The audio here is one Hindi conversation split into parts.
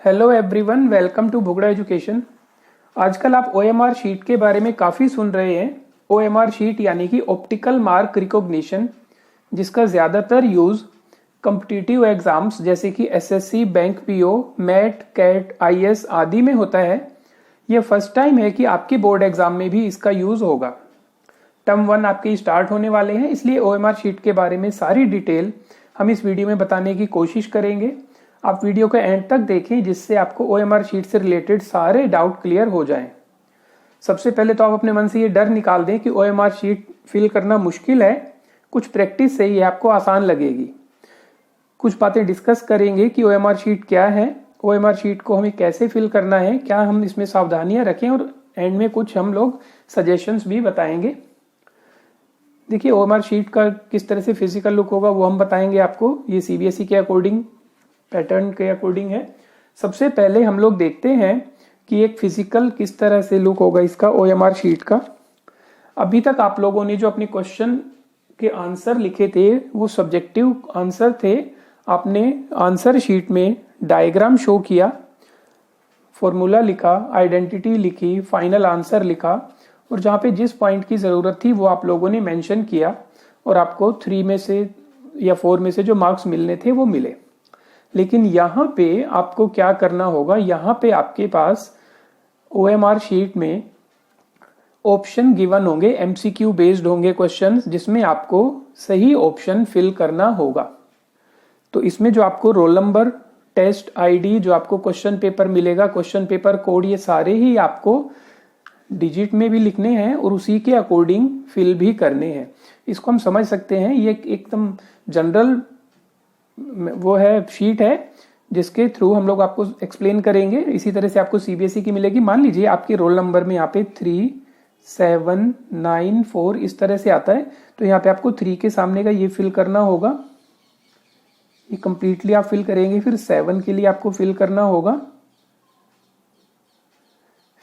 Hello everyone, welcome to Bhugada education. आजकल आप ओएमआर शीट के बारे में काफ़ी सुन रहे हैं। ओएमआर शीट यानी कि ऑप्टिकल मार्क रिकॉग्निशन, जिसका ज़्यादातर यूज़ कॉम्पिटिटिव एग्जाम्स जैसे कि SSC, bank PO, MAT, CAT, IAS आदि में होता है। यह फर्स्ट टाइम है कि आपके बोर्ड एग्जाम में भी इसका यूज़ होगा। टर्म 1 आपके स्टार्ट होने वाले हैं, इसलिए ओएमआर शीट के बारे में सारी डिटेल हम इस वीडियो में बताने की कोशिश करेंगे। आप वीडियो का एंड तक देखें, जिससे आपको ओएमआर शीट से रिलेटेड सारे डाउट क्लियर हो जाएं। सबसे पहले तो आप अपने मन से ये डर निकाल दें कि ओएमआर शीट फिल करना मुश्किल है। कुछ प्रैक्टिस से ही आपको आसान लगेगी। कुछ बातें डिस्कस करेंगे कि ओएमआर शीट क्या है, ओएमआर शीट को हमें कैसे फिल करना है, क्या हम इसमें सावधानियां रखें, और एंड में कुछ हम लोग सजेशंस भी बताएंगे। देखिए, ओएमआर शीट का किस तरह से फिजिकल लुक होगा वो हम बताएंगे आपको। ये सीबीएसई के अकॉर्डिंग, पैटर्न के अकॉर्डिंग है। सबसे पहले हम लोग देखते हैं कि एक फिजिकल किस तरह से लुक होगा इसका, ओएमआर शीट का। अभी तक आप लोगों ने जो अपने क्वेश्चन के आंसर लिखे थे वो सब्जेक्टिव आंसर थे। आपने आंसर शीट में डायग्राम शो किया, फॉर्मूला लिखा, आइडेंटिटी लिखी, फाइनल आंसर लिखा, और जहाँ पे जिस पॉइंट की ज़रूरत थी वो आप लोगों ने मेंशन किया, और आपको 3 में से या 4 में से जो मार्क्स मिलने थे वो मिले। लेकिन यहाँ पे आपको क्या करना होगा, यहाँ पे आपके पास ओएमआर शीट में ऑप्शन गिवन होंगे, एमसीक्यू बेस्ड होंगे क्वेश्चंस, जिसमें आपको सही ऑप्शन फिल करना होगा। तो इसमें जो आपको रोल नंबर, टेस्ट आईडी, जो आपको क्वेश्चन पेपर मिलेगा, क्वेश्चन पेपर कोड, ये सारे ही आपको डिजिट में भी लिखने हैं और उसी के अकॉर्डिंग फिल भी करने हैं। इसको हम समझ सकते हैं, ये एकदम जनरल वो है, शीट है, जिसके थ्रू हम लोग आपको एक्सप्लेन करेंगे। इसी तरह से आपको सीबीएसई की मिलेगी। मान लीजिए आपके रोल नंबर में यहाँ पे 3794 इस तरह से आता है, तो यहाँ पे आपको 3 के सामने का ये फिल करना होगा। ये कंप्लीटली आप फिल करेंगे। फिर 7 के लिए आपको फिल करना होगा,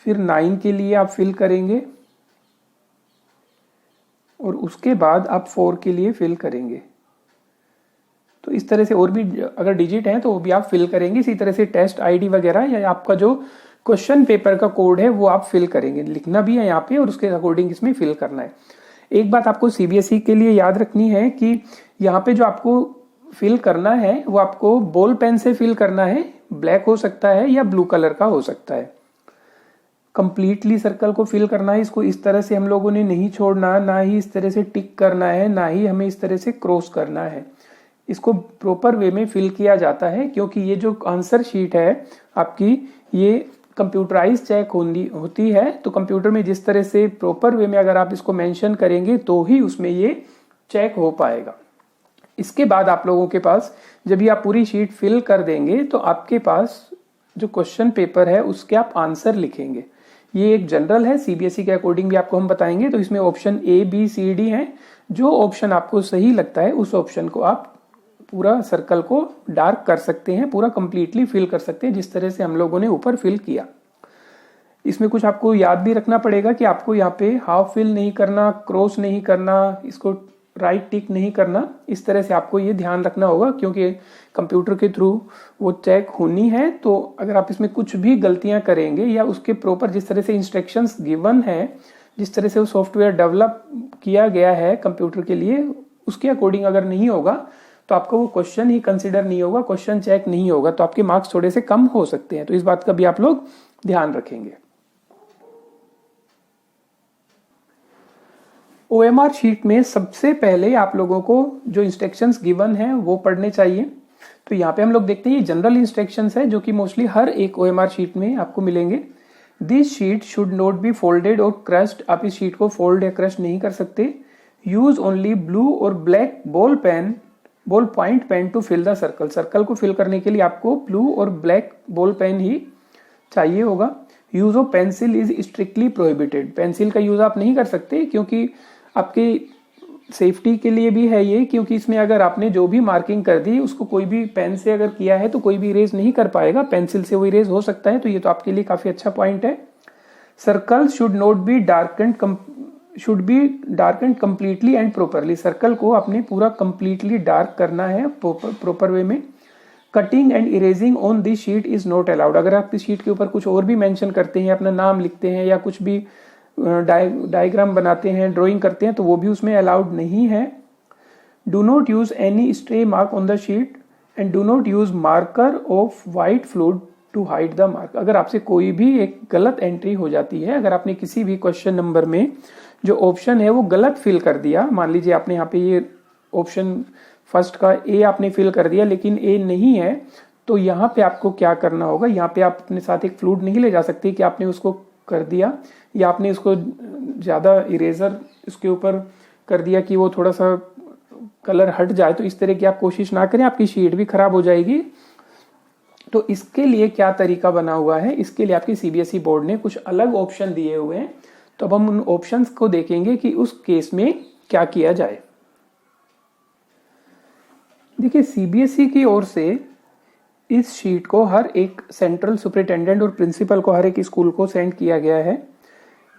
फिर 9 के लिए आप फिल करेंगे, और उसके बाद आप 4 के लिए फिल करेंगे। तो इस तरह से और भी अगर डिजिट है तो वो भी आप फिल करेंगे। इसी तरह से टेस्ट आईडी वगैरह या आपका जो क्वेश्चन पेपर का कोड है वो आप फिल करेंगे। लिखना भी है यहाँ पे और उसके अकॉर्डिंग इसमें फिल करना है। एक बात आपको सीबीएसई के लिए याद रखनी है कि यहाँ पे जो आपको फिल करना है वो आपको बॉल पेन से फिल करना है। ब्लैक हो सकता है या ब्लू कलर का हो सकता है। कंप्लीटली सर्कल को फिल करना है। इसको इस तरह से हम लोगों ने नहीं छोड़ना, ना ही इस तरह से टिक करना है, ना ही हमें इस तरह से क्रॉस करना है। इसको प्रॉपर वे में फिल किया जाता है, क्योंकि ये जो आंसर शीट है आपकी, ये कंप्यूटराइज चेक होती है। तो कंप्यूटर में जिस तरह से प्रॉपर वे में अगर आप इसको मेंशन करेंगे तो ही उसमें ये चेक हो पाएगा। इसके बाद आप लोगों के पास जब भी आप पूरी शीट फिल कर देंगे तो आपके पास जो क्वेश्चन पेपर है उसके आप आंसर लिखेंगे। ये एक जनरल है, सीबीएसई के अकॉर्डिंग भी आपको हम बताएंगे। तो इसमें option A, B, C, D है। जो ऑप्शन आपको सही लगता है उस ऑप्शन को आप पूरा सर्कल को डार्क कर सकते हैं, पूरा कंप्लीटली फिल कर सकते हैं, जिस तरह से हम लोगों ने ऊपर फिल किया। इसमें कुछ आपको याद भी रखना पड़ेगा कि आपको यहाँ पे हाफ फिल नहीं करना, क्रॉस नहीं करना, इसको राइट टिक नहीं करना। इस तरह से आपको ये ध्यान रखना होगा, क्योंकि कंप्यूटर के थ्रू वो चेक होनी है। तो अगर आप इसमें कुछ भी गलतियां करेंगे या उसके प्रॉपर जिस तरह से इंस्ट्रक्शंस गिवन है, जिस तरह से वो सॉफ्टवेयर डेवलप किया गया है कंप्यूटर के लिए, उसके अकॉर्डिंग अगर नहीं होगा तो आपको वो क्वेश्चन ही कंसिडर नहीं होगा, क्वेश्चन चेक नहीं होगा, तो आपके मार्क्स थोड़े से कम हो सकते हैं। तो इस बात का भी आप लोग ध्यान रखेंगे। ओएमआर शीट में सबसे पहले आप लोगों को जो इंस्ट्रक्शंस गिवन है वो पढ़ने चाहिए। तो यहाँ पे हम लोग देखते हैं, ये जनरल इंस्ट्रक्शंस है जो कि मोस्टली हर एक ओएमआर शीट में आपको मिलेंगे। This sheet should not be folded और क्रश्ड। आप इस शीट को फोल्ड या क्रश नहीं कर सकते। यूज ओनली ब्लू और black ball point pen to fill the circle. Circle को फिल करने के लिए आपको ब्लू और ब्लैक बॉल पेन ही चाहिए होगा। Use of pencil is strictly prohibited. Pencil का यूज आप नहीं कर सकते, क्योंकि आपकी सेफ्टी के लिए भी है ये, क्योंकि इसमें अगर आपने जो भी मार्किंग कर दी उसको कोई भी पेन से अगर किया है तो कोई भी इरेज नहीं कर पाएगा, पेंसिल से वो इरेज हो सकता है। तो ये तो आपके लिए काफी अच्छा पॉइंट है। Circle should not be darkened completely and properly. Circle को आपने पूरा कंप्लीटली डार्क करना है प्रॉपर वे में। Cutting and erasing on this sheet is not allowed. अगर आप इस शीट के ऊपर कुछ और भी मेंशन करते हैं, अपना नाम लिखते हैं या कुछ भी डायग्राम बनाते हैं, ड्राइंग करते हैं, तो वो भी उसमें अलाउड नहीं है। Do not use any stray mark on the sheet and do not use marker of white fluid to hide the mark. अगर आपसे कोई भी एक गलत एंट्री हो जाती है, अगर आपने किसी भी क्वेश्चन नंबर में जो ऑप्शन है वो गलत फिल कर दिया, मान लीजिए आपने यहाँ पे ये ऑप्शन फर्स्ट का ए आपने फिल कर दिया लेकिन ए नहीं है, तो यहाँ पे आपको क्या करना होगा, यहाँ पे आप अपने साथ एक फ्लूइड नहीं ले जा सकते कि आपने उसको कर दिया या आपने उसको ज़्यादा इरेजर इसके ऊपर कर दिया कि वो थोड़ा सा कलर हट जाए। तो इस तरह की आप कोशिश ना करें, आपकी शीट भी खराब हो जाएगी। तो इसके लिए क्या तरीका बना हुआ है, इसके लिए आपकी सीबीएसई बोर्ड ने कुछ अलग ऑप्शन दिए हुए हैं। तो अब हम उन ऑप्शंस को देखेंगे कि उस केस में क्या किया जाए। देखिए, सीबीएसई की ओर से इस शीट को हर एक सेंट्रल सुपरिटेंडेंट और प्रिंसिपल को हर एक स्कूल को सेंड किया गया है,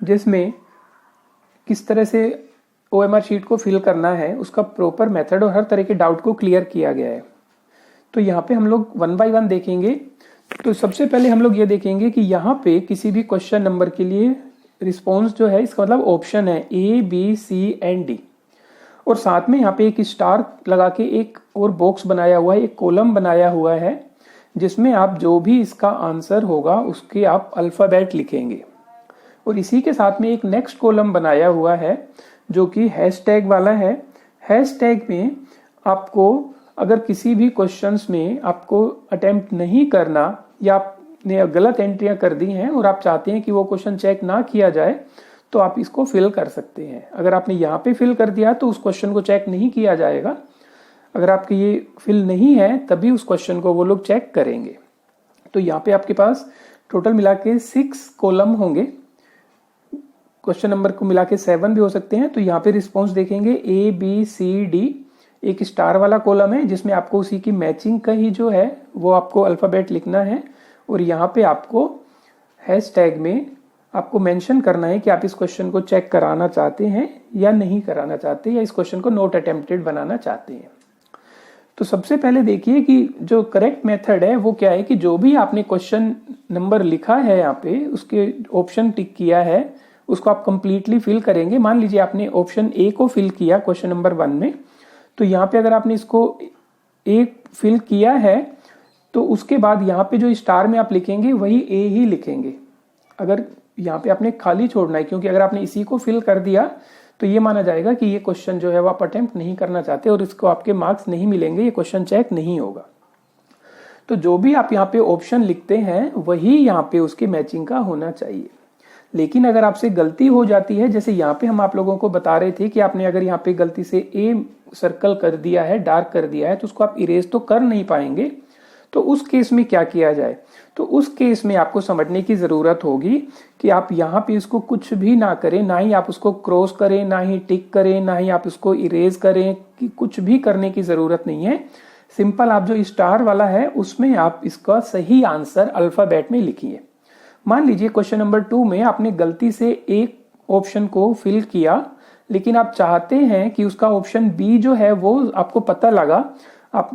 जिसमें किस तरह से ओएमआर शीट को फिल करना है उसका प्रॉपर मेथड और हर तरह के डाउट को क्लियर किया गया है। तो यहाँ पे हम लोग 1 बाय 1 देखेंगे। तो सबसे पहले हम लोग ये देखेंगे कि यहाँ पे किसी भी क्वेश्चन नंबर के लिए रिस्पॉन्स जो है, इसका मतलब ऑप्शन है ए, बी, सी एंड डी, और साथ में यहाँ पे एक स्टार लगा के एक और बॉक्स बनाया हुआ है, एक कॉलम बनाया हुआ है, जिसमें आप जो भी इसका आंसर होगा उसके आप अल्फाबेट लिखेंगे। और इसी के साथ में एक नेक्स्ट कॉलम बनाया हुआ है जो कि हैशटैग वाला है। हैशटैग में आपको अगर किसी भी क्वेश्चंस में आपको अटेम्प्ट नहीं करना या आपने गलत एंट्रियां कर दी हैं और आप चाहते हैं कि वो क्वेश्चन चेक ना किया जाए, तो आप इसको फिल कर सकते हैं। अगर आपने यहाँ पे फिल कर दिया तो उस क्वेश्चन को चेक नहीं किया जाएगा। अगर आपके ये फिल नहीं है तभी उस क्वेश्चन को वो लोग चेक करेंगे। तो यहाँ पे आपके पास टोटल मिला के 6 कॉलम होंगे, क्वेश्चन नंबर को मिला के 7 भी हो सकते हैं। तो यहाँ पे रिस्पॉन्स देखेंगे ए, बी, सी, डी, एक स्टार वाला कॉलम है जिसमें आपको उसी की मैचिंग का ही जो है वो आपको अल्फाबेट लिखना है, और यहाँ पे आपको हैशटैग में आपको मेंशन करना है कि आप इस क्वेश्चन को चेक कराना चाहते हैं या नहीं कराना चाहते, या इस क्वेश्चन को नॉट अटेम्प्टेड बनाना चाहते हैं। तो सबसे पहले देखिए कि जो करेक्ट मेथड है वो क्या है कि जो भी आपने क्वेश्चन नंबर लिखा है यहाँ पे उसके ऑप्शन टिक किया है उसको आप कंप्लीटली फिल करेंगे। मान लीजिए आपने ऑप्शन ए को फिल किया क्वेश्चन नंबर 1 में, तो यहाँ पे अगर आपने इसको ए फिल किया है तो उसके बाद यहाँ पे जो स्टार में आप लिखेंगे वही ए ही लिखेंगे। अगर यहाँ पे आपने खाली छोड़ना है, क्योंकि अगर आपने इसी को फिल कर दिया तो ये माना जाएगा कि ये क्वेश्चन जो है वो आप अटेम्प्ट नहीं करना चाहते और इसको आपके मार्क्स नहीं मिलेंगे, ये क्वेश्चन चेक नहीं होगा। तो जो भी आप यहाँ पे ऑप्शन लिखते हैं वही यहाँ पे उसकी मैचिंग का होना चाहिए। लेकिन अगर आपसे गलती हो जाती है, जैसे यहाँ पे हम आप लोगों को बता रहे थे कि आपने अगर यहाँ पे गलती से ए सर्कल कर दिया है, डार्क कर दिया है, तो उसको आप इरेज तो कर नहीं पाएंगे। तो उस केस में क्या किया जाए, तो उस केस में आपको समझने की जरूरत होगी कि आप यहाँ पे इसको कुछ भी ना करें, ना ही आप उसको क्रॉस करें, ना ही टिक करें, ना ही आप उसको इरेज करें, कि कुछ भी करने की जरूरत नहीं है। सिंपल आप जो स्टार वाला है उसमें आप इसका सही आंसर अल्फाबेट में लिखिए। मान लीजिए क्वेश्चन नंबर 2 में आपने गलती से एक ऑप्शन को फिल किया, लेकिन आप चाहते हैं कि उसका ऑप्शन बी जो है वो आपको पता लगा, आप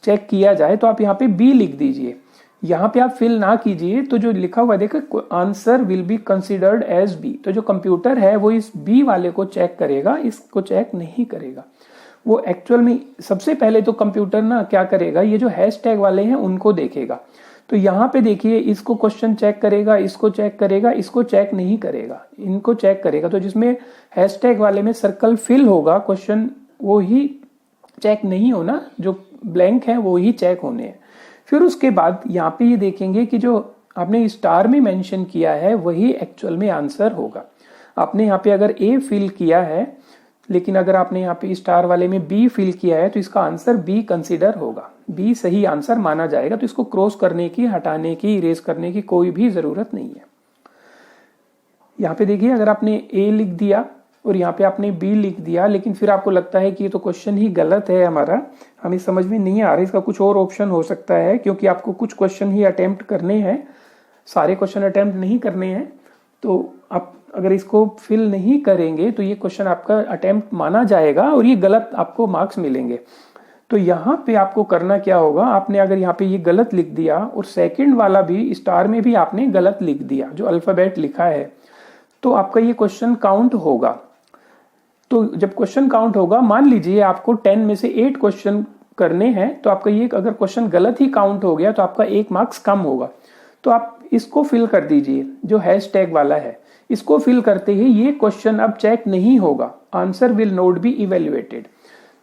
चेक किया जाए, तो आप यहाँ पे बी लिख दीजिए। यहाँ पे आप फिल ना कीजिए, तो जो लिखा हुआ देखो answer will be considered as B, तो जो कंप्यूटर है वो इस बी वाले को चेक करेगा, इसको चेक नहीं करेगा। वो एक्चुअल में सबसे पहले तो कंप्यूटर ना क्या करेगा, ये जो हैशटैग वाले हैं उनको देखेगा। तो यहाँ पे देखिए इसको क्वेश्चन चेक करेगा, इसको चेक करेगा, इसको चेक नहीं करेगा, इनको चेक करेगा। तो जिसमें हैशटैग वाले में सर्कल फिल होगा क्वेश्चन वो ही चेक नहीं होना, जो ब्लैंक है वो ही चेक होने हैं। फिर उसके बाद यहाँ पे ये देखेंगे कि जो आपने स्टार में मेंशन किया है वही एक्चुअल में आंसर होगा। आपने यहाँ पे अगर ए फिल किया है, लेकिन अगर आपने यहाँ पे स्टार वाले में बी फिल किया है तो इसका आंसर बी कंसीडर होगा, बी सही आंसर माना जाएगा। तो इसको क्रॉस करने की, हटाने की, इरेज करने की कोई भी जरूरत नहीं है। यहाँ पे देखिए अगर आपने ए लिख दिया और यहाँ पे आपने बी लिख दिया, लेकिन फिर आपको लगता है कि ये तो क्वेश्चन ही गलत है हमारा, हमें समझ में नहीं आ रहा, इसका कुछ और ऑप्शन हो सकता है, क्योंकि आपको कुछ क्वेश्चन ही अटेम्प्ट करने हैं, सारे क्वेश्चन अटेम्प्ट नहीं करने हैं। तो आप अगर इसको फिल नहीं करेंगे तो ये क्वेश्चन आपका अटेम्प्ट माना जाएगा और ये गलत आपको मार्क्स मिलेंगे। तो यहाँ पे आपको करना क्या होगा, आपने अगर यहाँ पे ये गलत लिख दिया और सेकंड वाला भी स्टार में भी आपने गलत लिख दिया जो अल्फाबेट लिखा है, तो आपका ये क्वेश्चन काउंट होगा। तो जब क्वेश्चन काउंट होगा, मान लीजिए आपको 10 में से 8 क्वेश्चन करने हैं, तो आपका ये अगर क्वेश्चन गलत ही काउंट हो गया तो आपका 1 मार्क्स कम होगा। तो आप इसको फिल कर दीजिए, जो हैशटैग वाला है इसको फिल करते ही ये क्वेश्चन अब चेक नहीं होगा, answer will not be evaluated.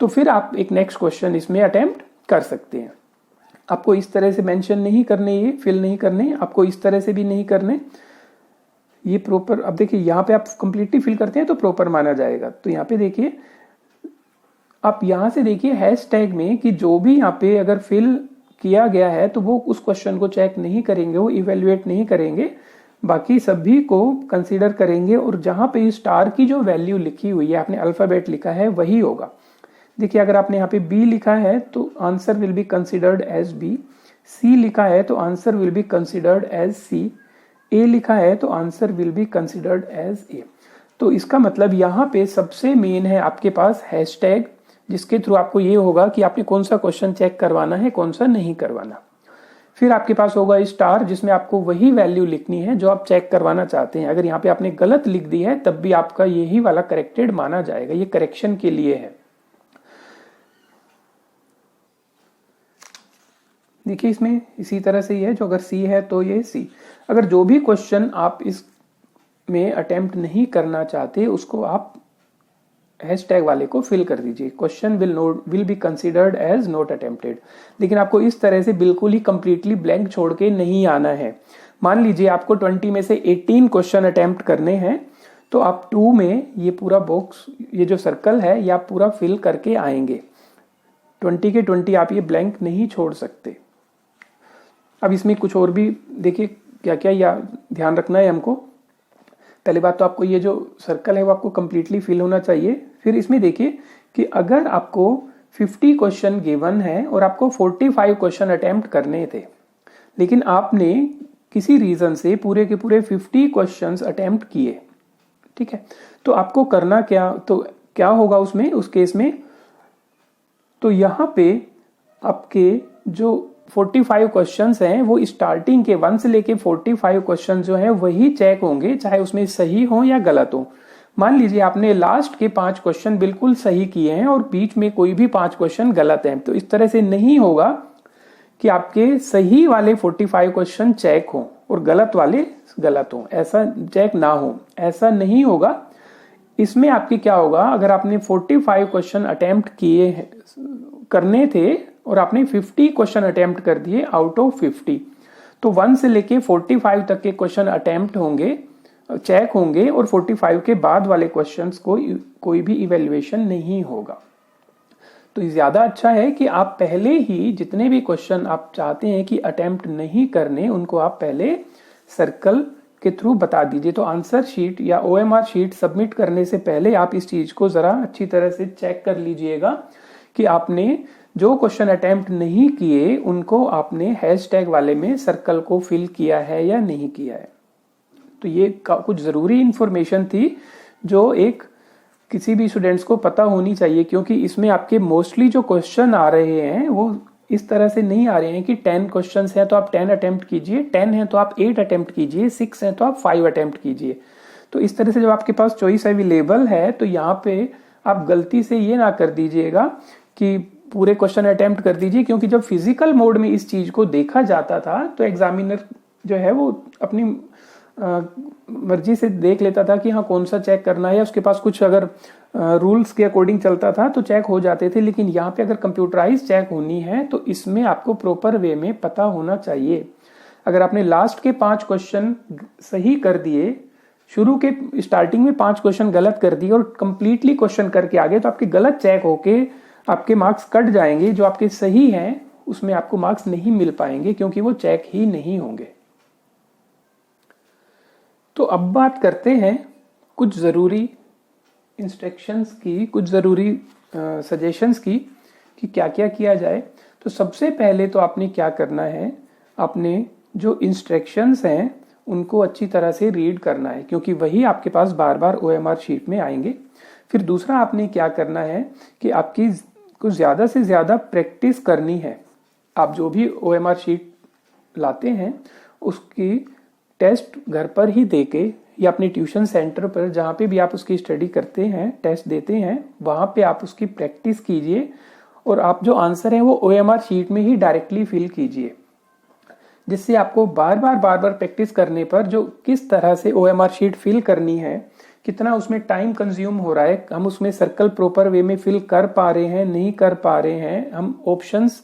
तो फिर आप एक नेक्स्ट क्वेश्चन इसमें अटेम्प्ट कर सकते हैं। आपको इस तरह से मेंशन नहीं करने, ये फिल नहीं करने, आपको इस तरह से भी नहीं करने, ये प्रॉपर। अब देखिए यहाँ पे आप कंप्लीटली फिल करते हैं तो प्रॉपर माना जाएगा। तो यहाँ पे देखिए, आप यहाँ से देखिए हैशटैग में कि जो भी यहाँ पे अगर फिल किया गया है तो वो उस क्वेश्चन को चेक नहीं करेंगे, वो इवेल्युएट नहीं करेंगे, बाकी सभी को कंसीडर करेंगे। और जहाँ पे स्टार की जो वैल्यू लिखी हुई है, आपने अल्फाबेट लिखा है, वही होगा। देखिए अगर आपने यहाँ पे बी लिखा है तो answer will be considered as B, C लिखा है तो answer will be considered as C, A लिखा है तो answer will be considered as A. तो इसका मतलब यहाँ पे सबसे मेन है आपके पास हैशटैग, जिसके थ्रू आपको ये होगा कि आपने कौन सा क्वेश्चन चेक करवाना है, कौन सा नहीं करवाना। फिर आपके पास होगा स्टार, जिसमें आपको वही वैल्यू लिखनी है जो आप चेक करवाना चाहते हैं। अगर यहाँ पे आपने गलत लिख दी है तब भी आपका यही वाला करेक्टेड माना जाएगा, ये करेक्शन के लिए है। देखिए इसमें इसी तरह से ही है, जो अगर सी है तो ये सी। अगर जो भी क्वेश्चन आप इस में अटेम्प्ट नहीं करना चाहते उसको आप हैशटैग वाले को फिल कर दीजिए, question will be considered as not attempted. लेकिन आपको इस तरह से बिल्कुल ही कंप्लीटली ब्लैंक छोड़ के नहीं आना है। मान लीजिए आपको 20 में से 18 क्वेश्चन अटेम्प्ट करने हैं, तो आप 2 में ये पूरा बॉक्स, ये जो सर्कल है, ये आप पूरा फिल करके आएंगे। 20 के 20 आप ये ब्लैंक नहीं छोड़ सकते। अब इसमें कुछ और भी देखिए क्या क्या या ध्यान रखना है हमको। पहली बात तो आपको ये जो सर्कल है वो आपको कंप्लीटली फिल होना चाहिए। फिर इसमें देखिए कि अगर आपको 50 क्वेश्चन गिवन है और आपको 45 क्वेश्चन अटेम्प्ट करने थे, लेकिन आपने किसी रीजन से पूरे के पूरे 50 क्वेश्चंस अटेम्प्ट किए, ठीक है, तो आपको करना क्या, तो क्या होगा उसमें, उस केस में तो यहाँ पे आपके जो 45 क्वेश्चंस हैं वो स्टार्टिंग के 1 से लेके 45 क्वेश्चन जो है वही चेक होंगे, चाहे उसमें सही हो या गलत हो। मान लीजिए आपने लास्ट के 5 क्वेश्चन बिल्कुल सही किए हैं और बीच में कोई भी 5 क्वेश्चन गलत हैं, तो इस तरह से नहीं होगा कि आपके सही वाले 45 क्वेश्चन चेक हो और गलत वाले गलत हो, ऐसा चेक ना हो, ऐसा नहीं होगा। इसमें आपके क्या होगा, अगर आपने 45 क्वेश्चन अटेम्प्ट किए करने थे और आपने 50 क्वेश्चन अटेम्प्ट कर दिए आउट ऑफ 50, तो 1 से लेके 45 तक के क्वेश्चन अटेम्प्ट होंगे, चेक होंगे, और 45 के बाद वाले क्वेश्चंस को कोई भी इवेल्युएशन नहीं होगा। तो ज्यादा अच्छा है कि आप पहले ही जितने भी क्वेश्चन आप चाहते हैं कि अटेम्प्ट नहीं करने, उनको आप पहले सर्कल के थ्रू बता दीजिए। तो आंसर शीट या OMR शीट सबमिट करने से पहले आप इस चीज को जरा अच्छी तरह से चेक कर लीजिएगा कि आपने जो क्वेश्चन अटेम्प्ट नहीं किए उनको आपने हैशटैग वाले में सर्कल को फिल किया है या नहीं किया है। तो ये कुछ जरूरी इंफॉर्मेशन थी जो एक किसी भी स्टूडेंट्स को पता होनी चाहिए, क्योंकि इसमें आपके मोस्टली जो क्वेश्चन आ रहे हैं वो इस तरह से नहीं आ रहे हैं कि 10 क्वेश्चंस हैं तो आप 10 अटेम्प्ट कीजिए, 10 हैं तो आप 8 अटेम्प्ट कीजिए, 6 हैं तो आप 5 अटेम्प्ट कीजिए। तो इस तरह से जब आपके पास चॉइस अवेलेबल है तो यहाँ पे आप गलती से ये ना कर दीजिएगा कि पूरे क्वेश्चन अटेम्प्ट कर दीजिए, क्योंकि जब फिजिकल मोड में इस चीज को देखा जाता था तो एग्जामिनर जो है वो अपनी मर्जी से देख लेता था कि हाँ कौन सा चेक करना है, उसके पास कुछ अगर रूल्स के अकॉर्डिंग चलता था तो चेक हो जाते थे। लेकिन यहाँ पे अगर कंप्यूटराइज चेक होनी है तो इसमें आपको प्रॉपर वे में पता होना चाहिए। अगर आपने लास्ट के 5 क्वेश्चन सही कर दिए, शुरू के स्टार्टिंग में 5 क्वेश्चन गलत कर दिए और कंप्लीटली क्वेश्चन करके आ गए, तो आपके गलत चेक होके आपके मार्क्स कट जाएंगे। जो आपके सही हैं उसमें आपको मार्क्स नहीं मिल पाएंगे, क्योंकि वो चेक ही नहीं होंगे। तो अब बात करते हैं कुछ ज़रूरी इंस्ट्रक्शंस की, कुछ ज़रूरी सजेशंस की कि क्या क्या किया जाए। तो सबसे पहले तो आपने क्या करना है, आपने जो इंस्ट्रक्शंस हैं उनको अच्छी तरह से रीड करना है, क्योंकि वही आपके पास बार बार OMR शीट में आएंगे। फिर दूसरा आपने क्या करना है कि आपकी को ज़्यादा से ज़्यादा प्रैक्टिस करनी है। आप जो भी OMR शीट लाते हैं उसकी टेस्ट घर पर ही देके या अपने ट्यूशन सेंटर पर जहाँ पे भी आप उसकी स्टडी करते हैं, टेस्ट देते हैं, वहाँ पे आप उसकी प्रैक्टिस कीजिए और आप जो आंसर है वो OMR शीट में ही डायरेक्टली फिल कीजिए, जिससे आपको बार बार प्रैक्टिस करने पर जो किस तरह से OMR शीट फिल करनी है, कितना उसमें टाइम कंज्यूम हो रहा है, हम उसमें सर्कल प्रॉपर वे में फिल कर पा रहे हैं, नहीं कर पा रहे हैं, हम ऑप्शंस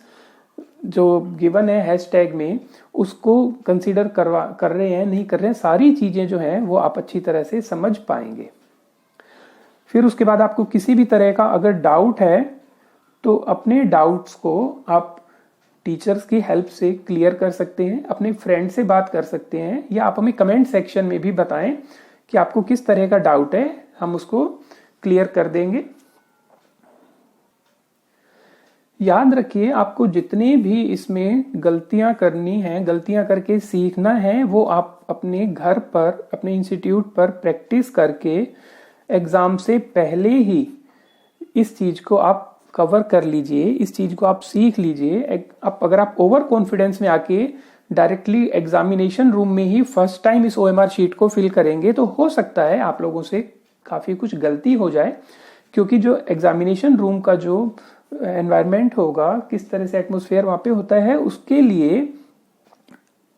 जो गिवन है हैशटैग में उसको कंसीडर कर रहे हैं, नहीं कर रहे हैं, सारी चीजें जो हैं वो आप अच्छी तरह से समझ पाएंगे। फिर उसके बाद आपको किसी भी तरह का अगर डाउट है तो अपने डाउट्स को आप टीचर्स की हेल्प से क्लियर कर सकते हैं, अपने फ्रेंड से बात कर सकते हैं, या आप हमें कमेंट सेक्शन में भी बताएं कि आपको किस तरह का डाउट है, हम उसको क्लियर कर देंगे। याद रखिए आपको जितने भी इसमें गलतियां करनी हैं, गलतियां करके सीखना है, वो आप अपने घर पर, अपने इंस्टीट्यूट पर प्रैक्टिस करके एग्जाम से पहले ही इस चीज को आप कवर कर लीजिए, इस चीज को आप सीख लीजिए। अगर आप ओवर कॉन्फिडेंस में आके डायरेक्टली एग्जामिनेशन रूम में ही फर्स्ट टाइम इस OMR शीट को फिल करेंगे तो हो सकता है आप लोगों से काफी कुछ गलती हो जाए, क्योंकि जो एग्जामिनेशन रूम का जो एनवायरनमेंट होगा, किस तरह से एटमॉस्फेयर वहां पे होता है, उसके लिए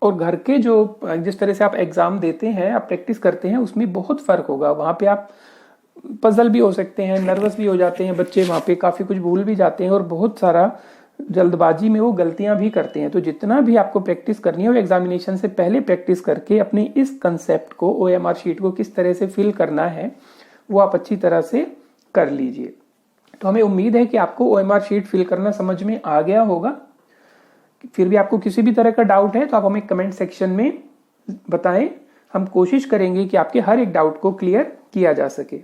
और घर के जो जिस तरह से आप एग्जाम देते हैं, आप प्रैक्टिस करते हैं, उसमें बहुत फर्क होगा। वहां पे आप पजल भी हो सकते हैं, नर्वस भी हो जाते हैं बच्चे, वहां पे काफी कुछ भूल भी जाते हैं और बहुत सारा जल्दबाजी में वो गलतियां भी करते हैं। तो जितना भी आपको प्रैक्टिस करनी है वो एग्जामिनेशन से पहले प्रैक्टिस करके अपने इस कंसेप्ट को, OMR शीट को किस तरह से फिल करना है, वो आप अच्छी तरह से कर लीजिए। तो हमें उम्मीद है कि आपको OMR शीट फिल करना समझ में आ गया होगा। फिर भी आपको किसी भी तरह का डाउट है तो आप हमें कमेंट सेक्शन में बताएं, हम कोशिश करेंगे कि आपके हर एक डाउट को क्लियर किया जा सके।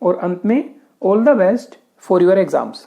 और अंत में all the best for your exams.